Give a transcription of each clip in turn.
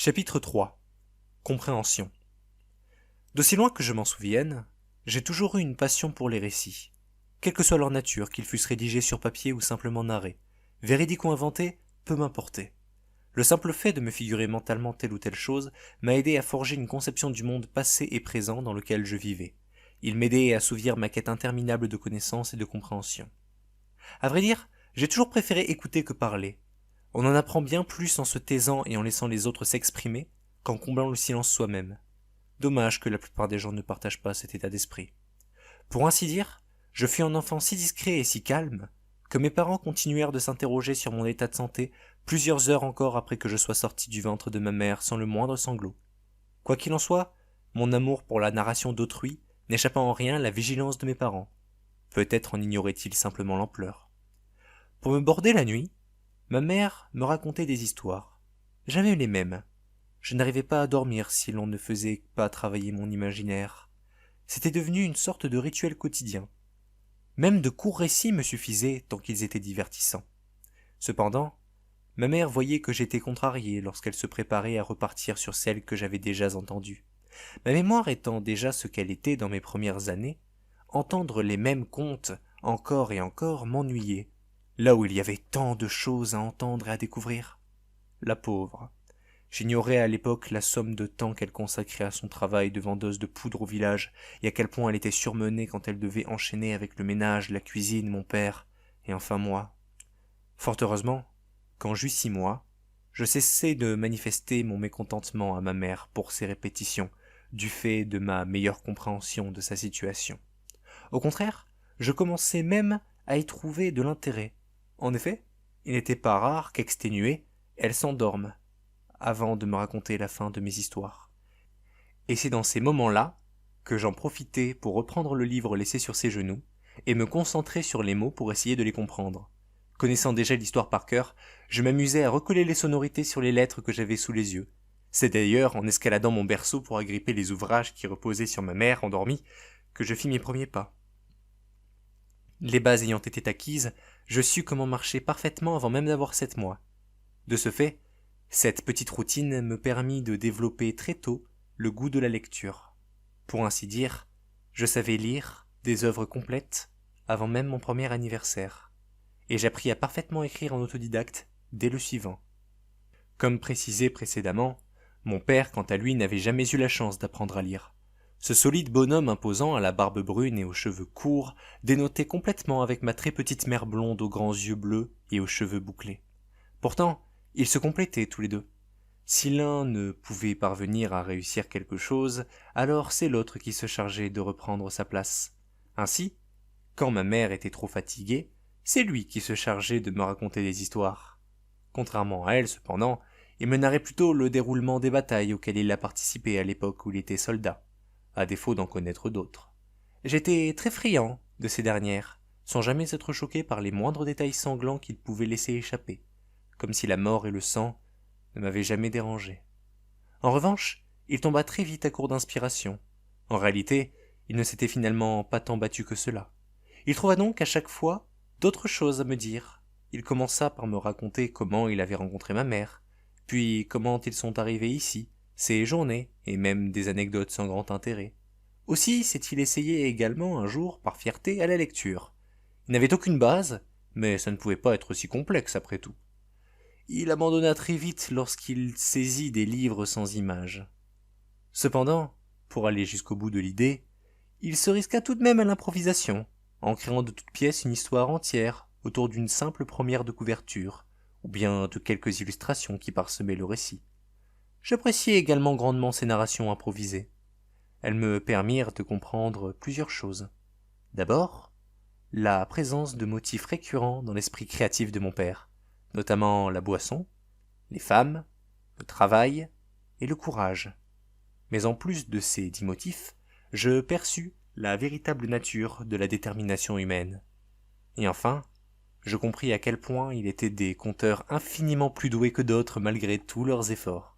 Chapitre 3. Compréhension. D'aussi loin que je m'en souvienne, j'ai toujours eu une passion pour les récits. Quelle que soit leur nature, qu'ils fussent rédigés sur papier ou simplement narrés, véridiques ou inventés, peu m'importait. Le simple fait de me figurer mentalement telle ou telle chose m'a aidé à forger une conception du monde passé et présent dans lequel je vivais. Il m'aidait à assouvir ma quête interminable de connaissances et de compréhension. À vrai dire, j'ai toujours préféré écouter que parler. On en apprend bien plus en se taisant et en laissant les autres s'exprimer qu'en comblant le silence soi-même. Dommage que la plupart des gens ne partagent pas cet état d'esprit. Pour ainsi dire, je fus un enfant si discret et si calme que mes parents continuèrent de s'interroger sur mon état de santé plusieurs heures encore après que je sois sorti du ventre de ma mère sans le moindre sanglot. Quoi qu'il en soit, mon amour pour la narration d'autrui n'échappa en rien à la vigilance de mes parents. Peut-être en ignoraient-ils simplement l'ampleur. Pour me border la nuit, ma mère me racontait des histoires. Jamais les mêmes. Je n'arrivais pas à dormir si l'on ne faisait pas travailler mon imaginaire. C'était devenu une sorte de rituel quotidien. Même de courts récits me suffisaient tant qu'ils étaient divertissants. Cependant, ma mère voyait que j'étais contrarié lorsqu'elle se préparait à repartir sur celles que j'avais déjà entendues. Ma mémoire étant déjà ce qu'elle était dans mes premières années, entendre les mêmes contes encore et encore m'ennuyait, là où il y avait tant de choses à entendre et à découvrir. La pauvre. J'ignorais à l'époque la somme de temps qu'elle consacrait à son travail de vendeuse de poudre au village, et à quel point elle était surmenée quand elle devait enchaîner avec le ménage, la cuisine, mon père, et enfin moi. Fort heureusement, quand j'eus 6 mois, je cessai de manifester mon mécontentement à ma mère pour ces répétitions, du fait de ma meilleure compréhension de sa situation. Au contraire, je commençai même à y trouver de l'intérêt. En effet, il n'était pas rare qu'exténuée, elle s'endorme, avant de me raconter la fin de mes histoires. Et c'est dans ces moments-là que j'en profitais pour reprendre le livre laissé sur ses genoux et me concentrer sur les mots pour essayer de les comprendre. Connaissant déjà l'histoire par cœur, je m'amusais à recoller les sonorités sur les lettres que j'avais sous les yeux. C'est d'ailleurs en escaladant mon berceau pour agripper les ouvrages qui reposaient sur ma mère endormie que je fis mes premiers pas. Les bases ayant été acquises, je sus comment marcher parfaitement avant même d'avoir 7 mois. De ce fait, cette petite routine me permit de développer très tôt le goût de la lecture. Pour ainsi dire, je savais lire des œuvres complètes avant même mon premier anniversaire, et j'appris à parfaitement écrire en autodidacte dès le suivant. Comme précisé précédemment, mon père, quant à lui, n'avait jamais eu la chance d'apprendre à lire. Ce solide bonhomme imposant à la barbe brune et aux cheveux courts dénotait complètement avec ma très petite mère blonde aux grands yeux bleus et aux cheveux bouclés. Pourtant, ils se complétaient tous les deux. Si l'un ne pouvait parvenir à réussir quelque chose, alors c'est l'autre qui se chargeait de reprendre sa place. Ainsi, quand ma mère était trop fatiguée, c'est lui qui se chargeait de me raconter des histoires. Contrairement à elle, cependant, il me narrait plutôt le déroulement des batailles auxquelles il a participé à l'époque où il était soldat, à défaut d'en connaître d'autres. J'étais très friand de ces dernières, sans jamais être choqué par les moindres détails sanglants qu'il pouvait laisser échapper, comme si la mort et le sang ne m'avaient jamais dérangé. En revanche, il tomba très vite à court d'inspiration. En réalité, il ne s'était finalement pas tant battu que cela. Il trouva donc à chaque fois d'autres choses à me dire. Il commença par me raconter comment il avait rencontré ma mère, puis comment ils sont arrivés ici, ses journées, et même des anecdotes sans grand intérêt. Aussi s'est-il essayé également un jour, par fierté, à la lecture. Il n'avait aucune base, mais ça ne pouvait pas être si complexe après tout. Il abandonna très vite lorsqu'il saisit des livres sans images. Cependant, pour aller jusqu'au bout de l'idée, il se risqua tout de même à l'improvisation, en créant de toutes pièces une histoire entière autour d'une simple première de couverture, ou bien de quelques illustrations qui parsemaient le récit. J'appréciai également grandement ces narrations improvisées. Elles me permirent de comprendre plusieurs choses. D'abord, la présence de motifs récurrents dans l'esprit créatif de mon père, notamment la boisson, les femmes, le travail et le courage. Mais en plus de ces 10 motifs, je perçus la véritable nature de la détermination humaine. Et enfin, je compris à quel point il était des conteurs infiniment plus doués que d'autres malgré tous leurs efforts.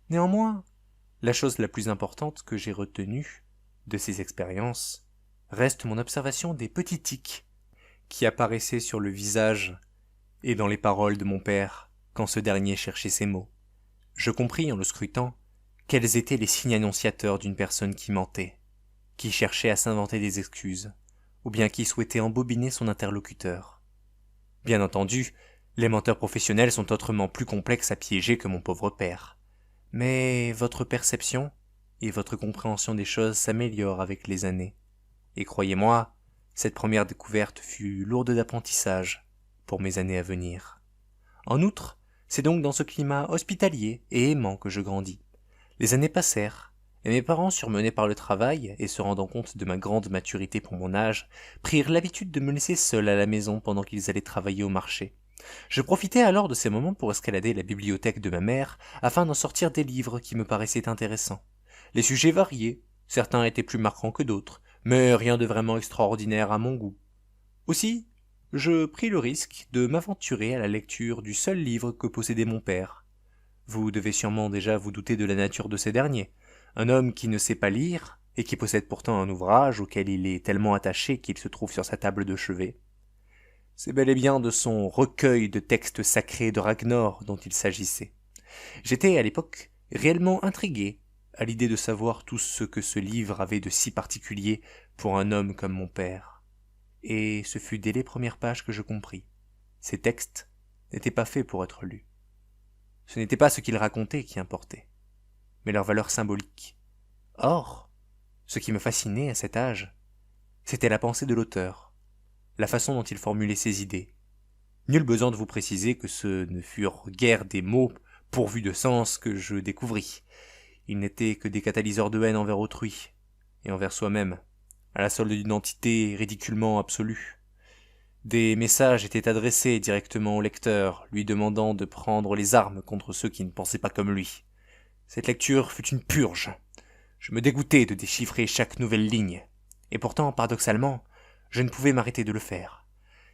Néanmoins, la chose la plus importante que j'ai retenue de ces expériences reste mon observation des petits tics qui apparaissaient sur le visage et dans les paroles de mon père quand ce dernier cherchait ses mots. Je compris en le scrutant quels étaient les signes annonciateurs d'une personne qui mentait, qui cherchait à s'inventer des excuses, ou bien qui souhaitait embobiner son interlocuteur. Bien entendu, les menteurs professionnels sont autrement plus complexes à piéger que mon pauvre père. Mais votre perception et votre compréhension des choses s'améliorent avec les années. Et croyez-moi, cette première découverte fut lourde d'apprentissage pour mes années à venir. En outre, c'est donc dans ce climat hospitalier et aimant que je grandis. Les années passèrent, et mes parents, surmenés par le travail et se rendant compte de ma grande maturité pour mon âge, prirent l'habitude de me laisser seul à la maison pendant qu'ils allaient travailler au marché. Je profitais alors de ces moments pour escalader la bibliothèque de ma mère afin d'en sortir des livres qui me paraissaient intéressants. Les sujets variaient, certains étaient plus marquants que d'autres, mais rien de vraiment extraordinaire à mon goût. Aussi, je pris le risque de m'aventurer à la lecture du seul livre que possédait mon père. Vous devez sûrement déjà vous douter de la nature de ces derniers. Un homme qui ne sait pas lire, et qui possède pourtant un ouvrage auquel il est tellement attaché qu'il se trouve sur sa table de chevet. C'est bel et bien de son recueil de textes sacrés de Ragnar dont il s'agissait. J'étais à l'époque réellement intrigué à l'idée de savoir tout ce que ce livre avait de si particulier pour un homme comme mon père. Et ce fut dès les premières pages que je compris. Ces textes n'étaient pas faits pour être lus. Ce n'était pas ce qu'ils racontaient qui importait, mais leur valeur symbolique. Or, ce qui me fascinait à cet âge, c'était la pensée de l'auteur, la façon dont il formulait ses idées. Nul besoin de vous préciser que ce ne furent guère des mots pourvus de sens que je découvris. Ils n'étaient que des catalyseurs de haine envers autrui, et envers soi-même, à la solde d'une entité ridiculement absolue. Des messages étaient adressés directement au lecteur, lui demandant de prendre les armes contre ceux qui ne pensaient pas comme lui. Cette lecture fut une purge. Je me dégoûtais de déchiffrer chaque nouvelle ligne, et pourtant, paradoxalement, je ne pouvais m'arrêter de le faire.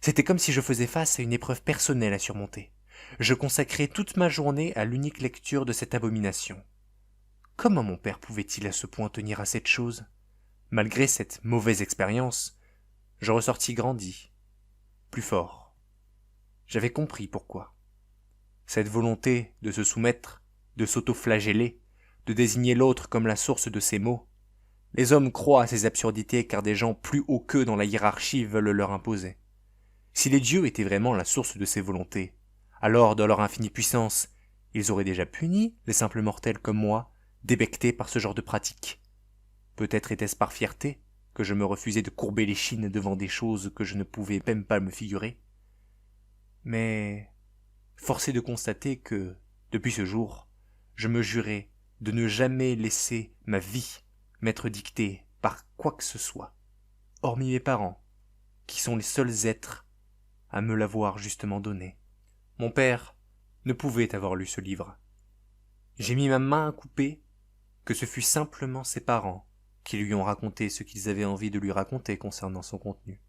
C'était comme si je faisais face à une épreuve personnelle à surmonter. Je consacrais toute ma journée à l'unique lecture de cette abomination. Comment mon père pouvait-il à ce point tenir à cette chose? Malgré cette mauvaise expérience, je ressortis grandi, plus fort. J'avais compris pourquoi. Cette volonté de se soumettre, de s'auto-flageller, de désigner l'autre comme la source de ses maux. Les hommes croient à ces absurdités car des gens plus hauts qu'eux dans la hiérarchie veulent leur imposer. Si les dieux étaient vraiment la source de ces volontés, alors dans leur infinie puissance, ils auraient déjà puni les simples mortels comme moi, débectés par ce genre de pratique. Peut-être était-ce par fierté que je me refusais de courber les chines devant des choses que je ne pouvais même pas me figurer. Mais force est de constater que, depuis ce jour, je me jurais de ne jamais laisser ma vie m'être dictée par quoi que ce soit, hormis mes parents, qui sont les seuls êtres à me l'avoir justement donnée. Mon père ne pouvait avoir lu ce livre. J'ai mis ma main à couper que ce fût simplement ses parents qui lui ont raconté ce qu'ils avaient envie de lui raconter concernant son contenu.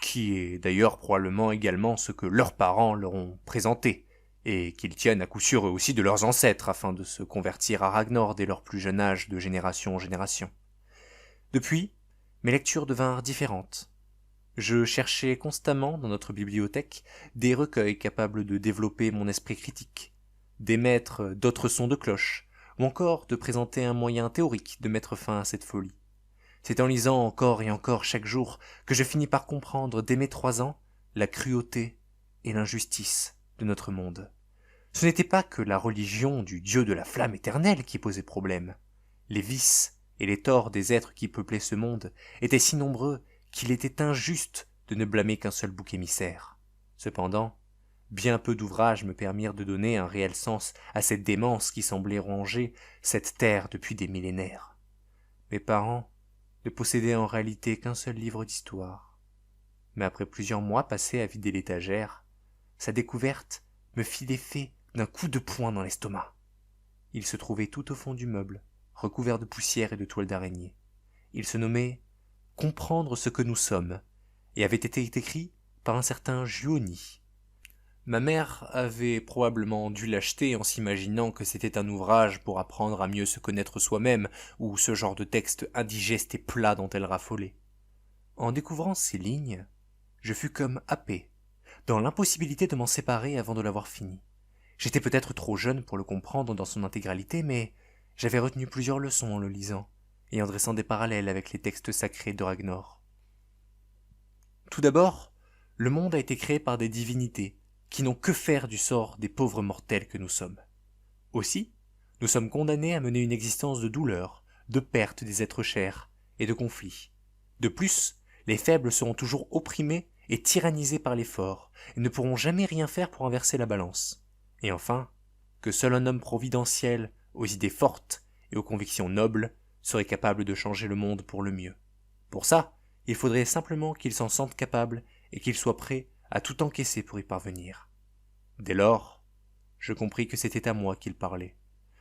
Qui est d'ailleurs probablement également ce que leurs parents leur ont présenté, et qu'ils tiennent à coup sûr eux aussi de leurs ancêtres afin de se convertir à Ragnar dès leur plus jeune âge de génération en génération. Depuis, mes lectures devinrent différentes. Je cherchais constamment dans notre bibliothèque des recueils capables de développer mon esprit critique, d'émettre d'autres sons de cloche, ou encore de présenter un moyen théorique de mettre fin à cette folie. C'est en lisant encore et encore chaque jour que je finis par comprendre dès mes 3 ans la cruauté et l'injustice de notre monde. Ce n'était pas que la religion du dieu de la flamme éternelle qui posait problème. Les vices et les torts des êtres qui peuplaient ce monde étaient si nombreux qu'il était injuste de ne blâmer qu'un seul bouc émissaire. Cependant, bien peu d'ouvrages me permirent de donner un réel sens à cette démence qui semblait ronger cette terre depuis des millénaires. Mes parents ne possédaient en réalité qu'un seul livre d'histoire. Mais après plusieurs mois passés à vider l'étagère, sa découverte me fit l'effet d'un coup de poing dans l'estomac. Il se trouvait tout au fond du meuble, recouvert de poussière et de toiles d'araignée. Il se nommait « Comprendre ce que nous sommes » et avait été écrit par un certain Gioni. Ma mère avait probablement dû l'acheter en s'imaginant que c'était un ouvrage pour apprendre à mieux se connaître soi-même ou ce genre de texte indigeste et plat dont elle raffolait. En découvrant ces lignes, je fus comme happé, dans l'impossibilité de m'en séparer avant de l'avoir fini. J'étais peut-être trop jeune pour le comprendre dans son intégralité, mais j'avais retenu plusieurs leçons en le lisant, et en dressant des parallèles avec les textes sacrés de Ragnar. Tout d'abord, le monde a été créé par des divinités, qui n'ont que faire du sort des pauvres mortels que nous sommes. Aussi, nous sommes condamnés à mener une existence de douleur, de perte des êtres chers et de conflits. De plus, les faibles seront toujours opprimés et tyrannisés par les forts, et ne pourront jamais rien faire pour inverser la balance. Et enfin, que seul un homme providentiel, aux idées fortes et aux convictions nobles, serait capable de changer le monde pour le mieux. Pour ça, il faudrait simplement qu'il s'en sente capable et qu'il soit prêt à tout encaisser pour y parvenir. Dès lors, je compris que c'était à moi qu'il parlait,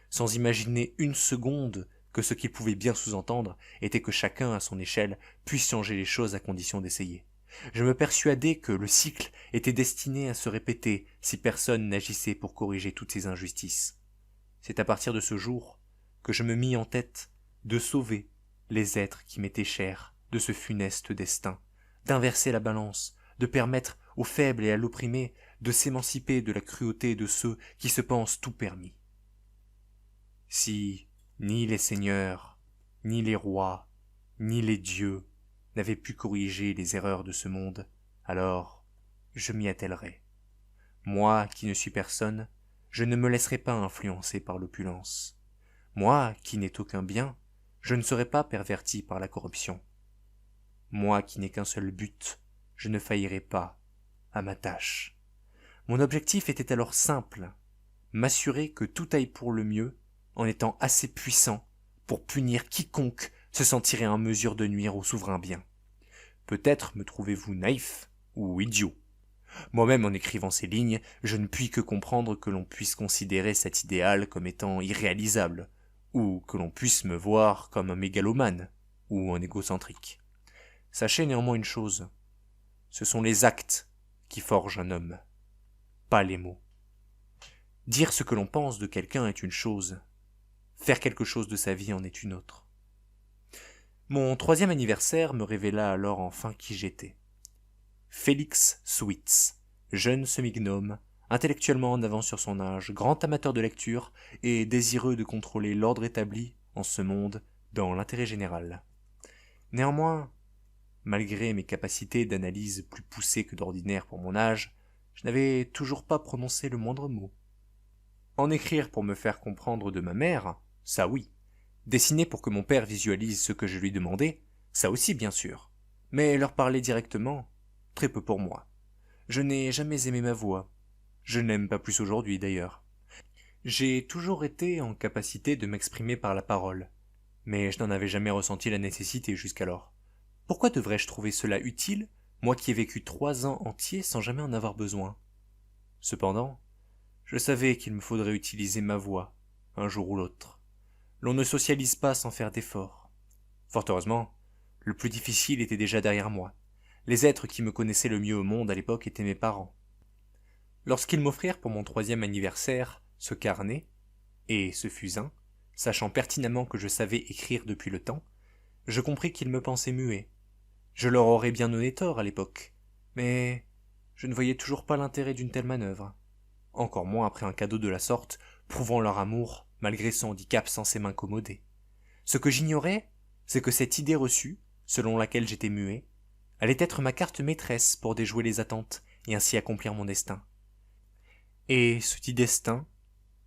sans imaginer une seconde que ce qu'il pouvait bien sous-entendre était que chacun, à son échelle, puisse changer les choses à condition d'essayer. Je me persuadai que le cycle était destiné à se répéter si personne n'agissait pour corriger toutes ces injustices. C'est à partir de ce jour que je me mis en tête de sauver les êtres qui m'étaient chers de ce funeste destin, d'inverser la balance, de permettre aux faibles et à l'opprimé de s'émanciper de la cruauté de ceux qui se pensent tout permis. Si ni les seigneurs, ni les rois, ni les dieux n'avaient pu corriger les erreurs de ce monde, alors je m'y attellerai. Moi qui ne suis personne, je ne me laisserai pas influencer par l'opulence. Moi qui n'ai aucun bien, je ne serai pas perverti par la corruption. Moi qui n'ai qu'un seul but, je ne faillirai pas à ma tâche. Mon objectif était alors simple, m'assurer que tout aille pour le mieux en étant assez puissant pour punir quiconque se sentirait en mesure de nuire au souverain bien. Peut-être me trouvez-vous naïf ou idiot. Moi-même, en écrivant ces lignes, je ne puis que comprendre que l'on puisse considérer cet idéal comme étant irréalisable, ou que l'on puisse me voir comme un mégalomane ou un égocentrique. Sachez néanmoins une chose, ce sont les actes qui forgent un homme, pas les mots. Dire ce que l'on pense de quelqu'un est une chose, faire quelque chose de sa vie en est une autre. Mon 3e anniversaire me révéla alors enfin qui j'étais. Félix Switz, jeune semi-gnome, intellectuellement en avance sur son âge, grand amateur de lecture et désireux de contrôler l'ordre établi en ce monde dans l'intérêt général. Néanmoins, malgré mes capacités d'analyse plus poussées que d'ordinaire pour mon âge, je n'avais toujours pas prononcé le moindre mot. En écrire pour me faire comprendre de ma mère, ça oui. Dessiner pour que mon père visualise ce que je lui demandais, ça aussi bien sûr. Mais leur parler directement, très peu pour moi. Je n'ai jamais aimé ma voix. Je n'aime pas plus aujourd'hui d'ailleurs. J'ai toujours été en capacité de m'exprimer par la parole, mais je n'en avais jamais ressenti la nécessité jusqu'alors. Pourquoi devrais-je trouver cela utile, moi qui ai vécu 3 ans entiers sans jamais en avoir besoin? Cependant, je savais qu'il me faudrait utiliser ma voix, un jour ou l'autre. L'on ne socialise pas sans faire d'efforts. Fort heureusement, le plus difficile était déjà derrière moi. Les êtres qui me connaissaient le mieux au monde à l'époque étaient mes parents. Lorsqu'ils m'offrirent pour mon 3e anniversaire ce carnet et ce fusain, sachant pertinemment que je savais écrire depuis le temps, je compris qu'ils me pensaient muet. Je leur aurais bien donné tort à l'époque, mais je ne voyais toujours pas l'intérêt d'une telle manœuvre. Encore moins après un cadeau de la sorte, prouvant leur amour malgré son handicap censé m'incommoder. Ce que j'ignorais, c'est que cette idée reçue, selon laquelle j'étais muet, allait être ma carte maîtresse pour déjouer les attentes et ainsi accomplir mon destin. Et ce dit destin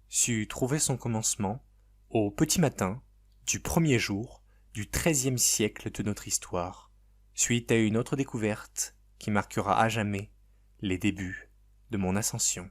sut trouver son commencement au petit matin du 1er jour du 13e siècle de notre histoire, suite à une autre découverte qui marquera à jamais les débuts de mon ascension.